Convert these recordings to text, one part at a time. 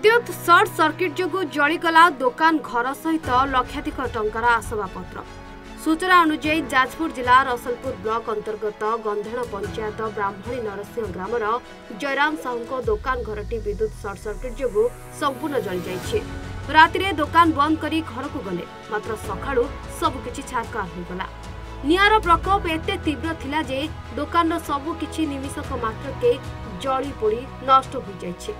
विद्युत short circuit जोगु जलीगला दुकान घर सहित लक्षाधिक टंकार आसबाबपत्र। सूचना अनुसार जाजपुर जिला रसलपुर ब्लॉक अंतर्गत गंधेड़ पंचायत ब्राह्मणी नरसिंह ग्रामर जयराम साहू दुकान घरटी विद्युत सर्ट सर्किट जोगु संपूर्ण जली जाइछि। रातिरे दुकान बंद करी घर को गले मात्र सकाळु सबकिछि छारकार हो गला। निआर प्रकोप एते तीव्र थिला जे दुकान सबकिछि निमिषक मात्र के जली पोड़ी नष्ट हो जाइछि।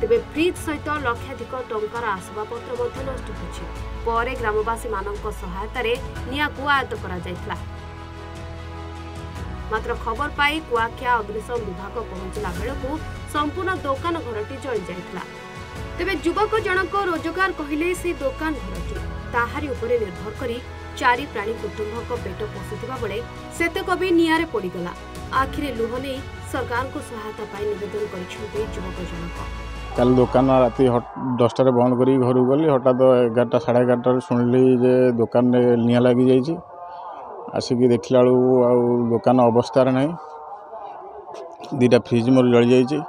तेबे फ्रिज सहित लक्षाधिक टंकार आसबाबपत्र मध्य नष्ट होछि। परे ग्रामवासी मानक सहायता रे निया को आयत्त करा जायतला। मात्र खबर पाई कुआखिया अग्निशम विभाग पहुंचला बेलकु संपूर्ण दुकान घरटी जली जायतला। तेबे युवक जनक रोजगार कहिले से दुकान घरटी ताहारी उपरे निर्भर करी चारि प्राणी कुटुंबक पेट पोषुथिबा बेले सेतक भी नियारे पड़ीगला। आखिरे लुह नहीं सरकार को सहायता पाई निवेदन करिसेंते युवक जनक। कल दुकान राति 10टार बंद करी घर गली हठात 11टा साढ़े 11टार शुणिली जे दुकान में निया लगी जाइए। आसिक देखला दुकान अवस्था ना 2टा फ्रिज मोर जली जाइए।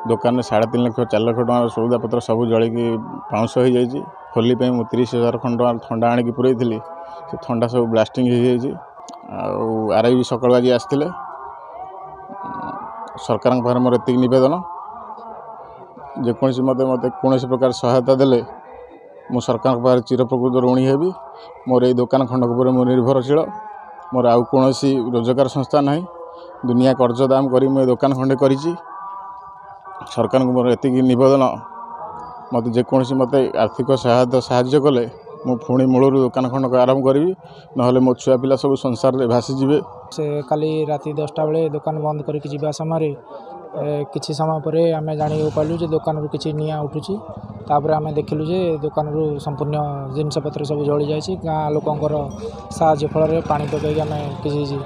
दुकान में 3.5 लाख 4 लाख टकर सौदा पत्र सब जलिकी पाउंस हो जाइए। होली पे मु 30,000 खंड थंडा आनिकी पुरई थी से थंडा सब ब्लास्टिंग हो जाइए। आरआई भी सकाल आज आसते सरकार पाखे मोर एतिक निवेदन जेकोसी मत कौन प्रकार सहायता देले मु सरकार पाखे चिरप्रकृत ऋणी हेबी। मोर ये दुकान खंडक पर मु निर्भरशील। मोर आउ कौन रोजगार संस्था ना दुनिया कर्ज दाम करी मु दुकान खंडे करी। सरकार को मोर एतिक निवेदन मत जेकोसी मत आर्थिक सहायता साहाय्य कले मु पुणी मूलर दुकान खंडक आरंभ करी ना मो छुआ पिला सब संसार रे भासी जीवे। से काली राति 10टा बेले दुकान बंद करके जीवा समय किछि समय पर आम जान पालु जे दुकान रू किछि निया उठुची। तापर आम देखिलु जे दुकान रू संपूर्ण जिनपतर सब जली जाइए। गाँ लोकंर साहाय्य फल पानी पकई आम किसी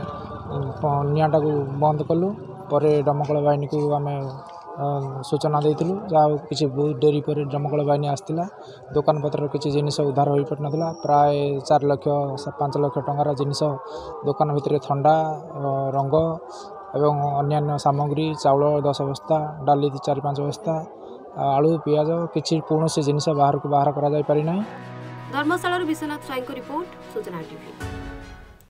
निआटा को बंद कलु। पर दमकल बाहिनी को आम सूचना देइथिलु जहाँ किसी बहुत डेरी पर दमकल बाहिनी आसला। दुकान पत्र किसी जिनिस उद्धार हो पार ना। प्राय 4 लाख 5 लाख टंकार जिनिस दुकान भितर थंडा रंग एवं अन्यान्य सामग्री चाउल 10 बस्ता डाली 4-5 बस्ता आलू पियाज किसी कौन जिनिस बाहर को बाहर करा जाय पारि नाही। धर्मशाला विश्वनाथ स्वाई रिपोर्ट सूचना टीवी।